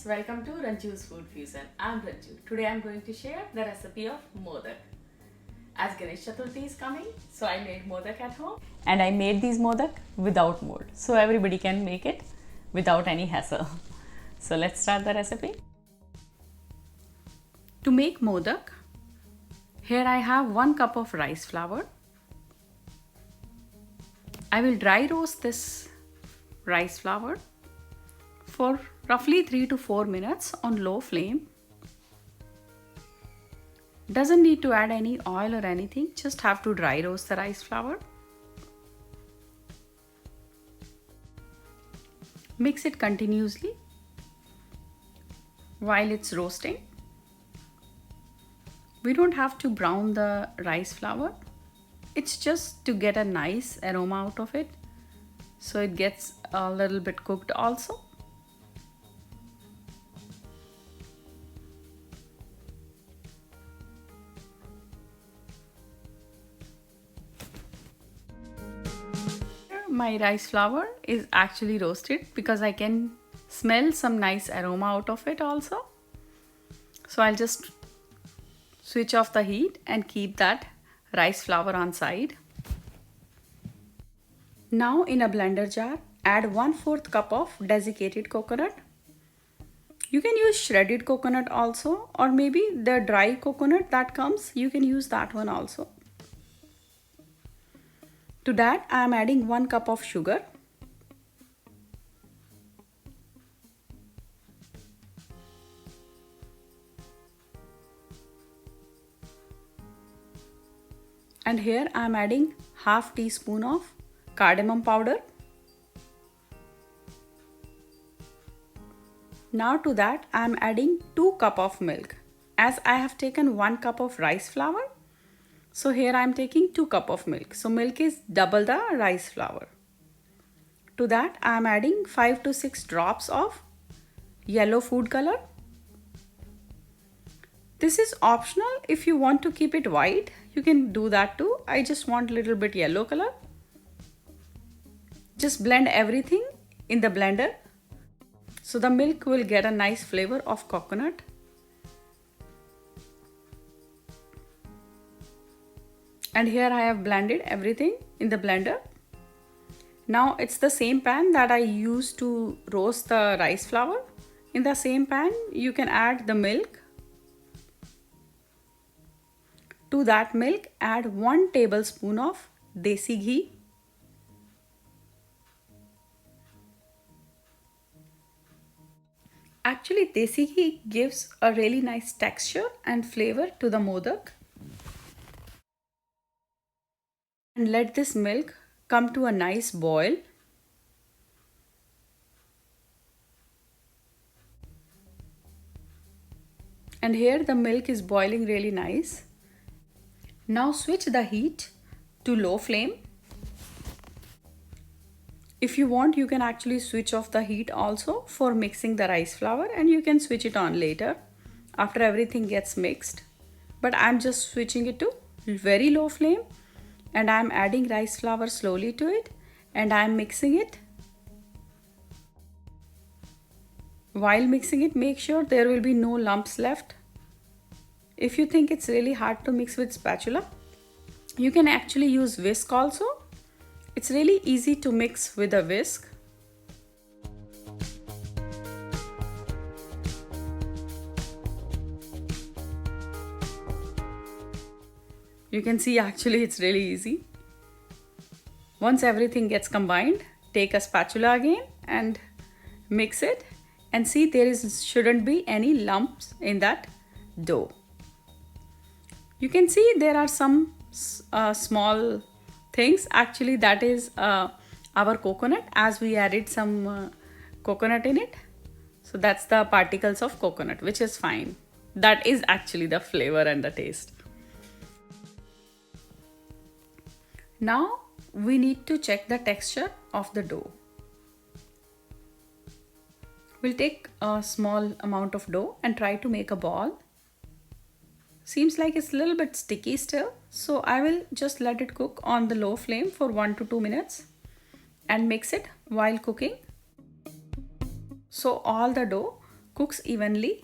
welcome to Ranju's Food Fusion. I'm Ranju. Today I'm going to share the recipe of modak. As Ganesh Chaturthi is coming, so I made modak at home. And I made these modak without mold, so everybody can make it without any hassle. So let's start the recipe. To make modak, here I have 1 cup of rice flour. I will dry roast this rice flour for roughly 3 to 4 minutes on low flame. Doesn't need to add any oil or anything, just have to dry roast the rice flour. Mix it continuously while it's roasting. We don't have to brown the rice flour. It's just to get a nice aroma out of it, so it gets a little bit cooked also. My rice flour is actually roasted because I can smell some nice aroma out of it also. So I'll just switch off the heat and keep that rice flour on side. Now in a blender jar, add 1/4 cup of desiccated coconut. You can use shredded coconut also, or maybe the dry coconut that comes, you can use that one also. To that I am adding 1 cup of sugar. And here I am adding half teaspoon of cardamom powder. Now to that I am adding 2 cup of milk. As I have taken 1 cup of rice flour, so here I am taking 2 cup of milk. So milk is double the rice flour. To that I am adding 5 to 6 drops of yellow food color. This is optional. If you want to keep it white, you can do that too. I just want a little bit yellow color. Just blend everything in the blender, so the milk will get a nice flavor of coconut. And here I have blended everything in the blender. Now it's the same pan that I used to roast the rice flour. In the same pan, you can add the milk. To that milk, add 1 tablespoon of desi ghee. Actually, desi ghee gives a really nice texture and flavor to the modak. And let this milk come to a nice boil. And here the milk is boiling really nice. Now switch the heat to low flame. If you want, you can actually switch off the heat also for mixing the rice flour, and you can switch it on later after everything gets mixed. But I'm just switching it to very low flame, and I'm adding rice flour slowly to it, and I'm mixing it. While mixing it, make sure there will be no lumps left. If you think it's really hard to mix with spatula, you can actually use whisk also. It's really easy to mix with a whisk. You can see actually it's really easy. Once everything gets combined, take a spatula again and mix it, and see shouldn't be any lumps in that dough. You can see there are some small things. Actually that is our coconut, as we added some coconut in it. So that's the particles of coconut, which is fine. That is actually the flavor and the taste. Now we need to check the texture of the dough. We'll take a small amount of dough and try to make a ball. Seems like it's a little bit sticky still, so I will just let it cook on the low flame for 1 to 2 minutes and mix it while cooking. So all the dough cooks evenly.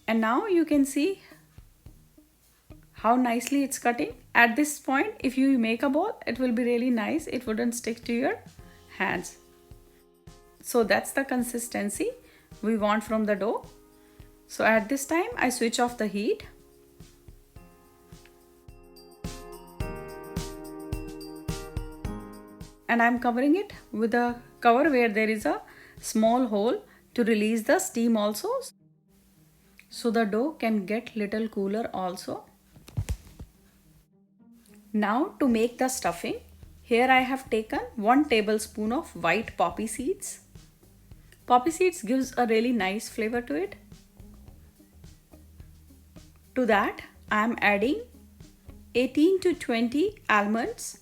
And now you can see how nicely it's cutting. At this point, if you make a ball, it will be really nice. It wouldn't stick to your hands. So that's the consistency we want from the dough. So at this time, I switch off the heat. And I'm covering it with a cover where there is a small hole to release the steam also. So the dough can get little cooler also. Now to make the stuffing, here I have taken 1 tablespoon of white poppy seeds. Poppy seeds gives a really nice flavor to it. To that I am adding 18 to 20 almonds.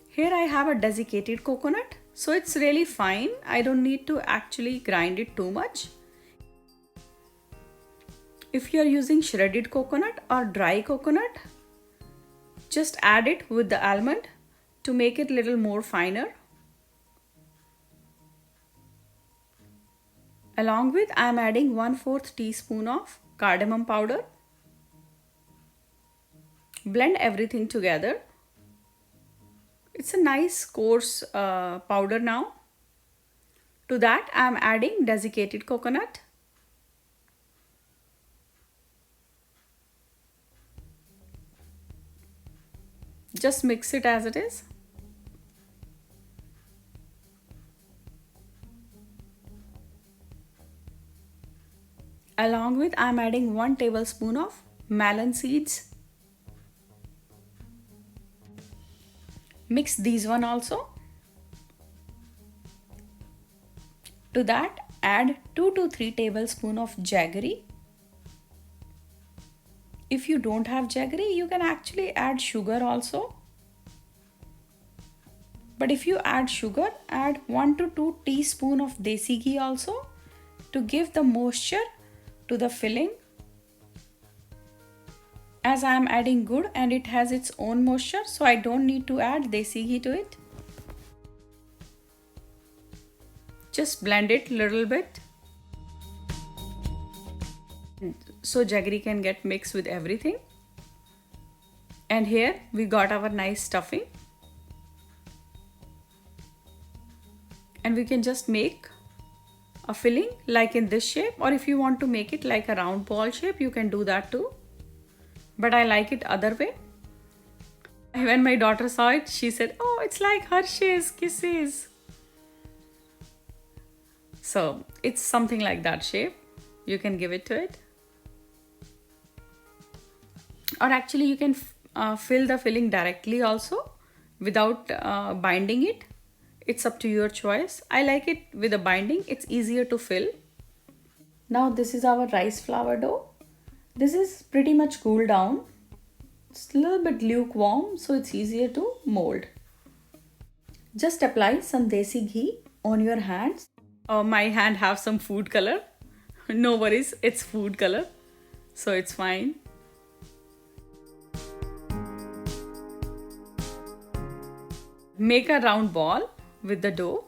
Here I have a desiccated coconut, so it's really fine. I don't need to actually grind it too much. If you are using shredded coconut or dry coconut, just add it with the almond to make it a little more finer. Along with, I am adding 1/4 teaspoon of cardamom powder. Blend everything together. It's a nice coarse powder now. To that, I am adding desiccated coconut. Just mix it as it is. Along with, I am adding 1 tablespoon of melon seeds. Mix these one also. To that, add 2 to 3 tablespoons of jaggery. If you don't have jaggery, you can actually add sugar also. But if you add sugar, add 1 to 2 teaspoons of desi ghee also to give the moisture to the filling. As I am adding gur and it has its own moisture, so I don't need to add desi ghee to it. Just blend it a little bit so jaggery can get mixed with everything. And here we got our nice stuffing. And we can just make a filling like in this shape, or if you want to make it like a round ball shape, you can do that too. But I like it other way. When my daughter saw it, she said, "Oh, it's like Hershey's Kisses." So it's something like that shape. You can give it to it. Or actually you can fill the filling directly also without binding it. It's up to your choice. I like it with a binding. It's easier to fill. Now this is our rice flour dough. This is pretty much cooled down. It's a little bit lukewarm, so it's easier to mold. Just apply some desi ghee on your hands. My hand have some food color. No worries, it's food color, so it's fine. Make a round ball with the dough.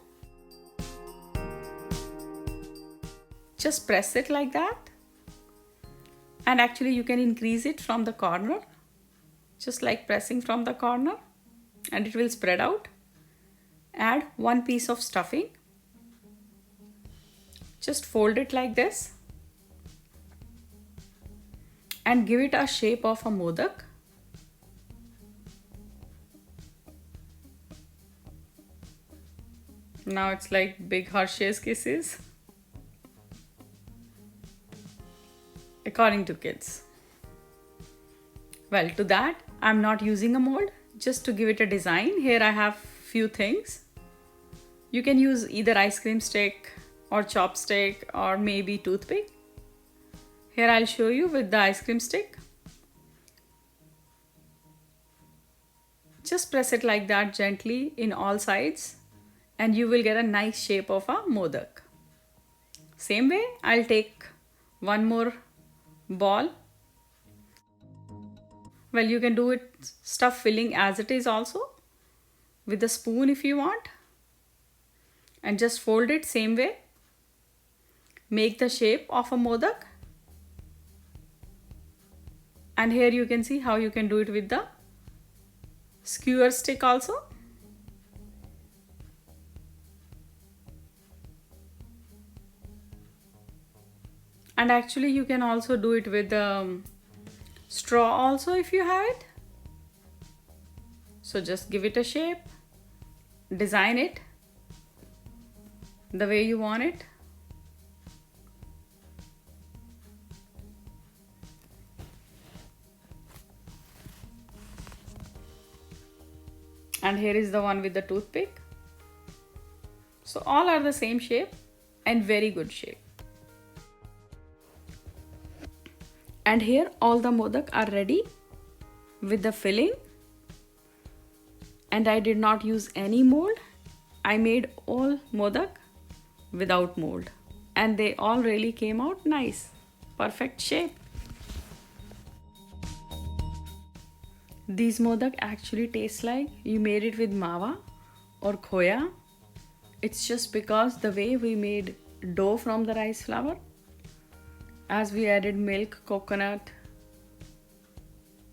Just press it like that. And actually you can increase it from the corner, just like pressing from the corner, and it will spread out. Add 1 piece of stuffing. Just fold it like this and give it a shape of a modak. Now it's like big Hershey's Kisses, according to kids. Well, to that I'm not using a mold, just to give it a design. Here I have few things. You can use either ice cream stick or chopstick or maybe toothpick. Here I'll show you with the ice cream stick. Just press it like that gently in all sides and you will get a nice shape of a modak. Same way, I'll take one more ball. Well, you can do it stuff filling as it is also, with a spoon if you want, and just fold it same way. Make the shape of a modak. And here you can see how you can do it with the skewer stick also. And actually you can also do it with straw also if you have it. So just give it a shape, design it the way you want it. And here is the one with the toothpick. So all are the same shape and very good shape. And here all the modak are ready with the filling. And I did not use any mold. I made all modak without mold. And they all really came out nice. Perfect shape. These modak actually taste like you made it with mawa or khoya. It's just because the way we made dough from the rice flour, as we added milk, coconut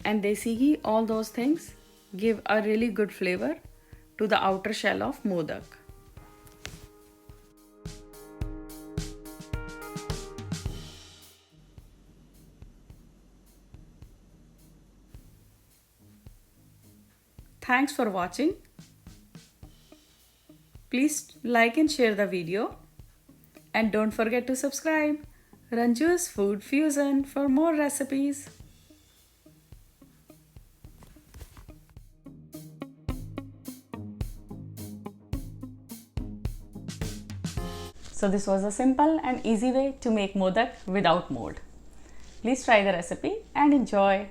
and desi ghee, all those things give a really good flavor to the outer shell of modak. Thanks for watching. Please like and share the video. And don't forget to subscribe. Ranju's Food Fusion for more recipes. So this was a simple and easy way to make modak without mold. Please try the recipe and enjoy.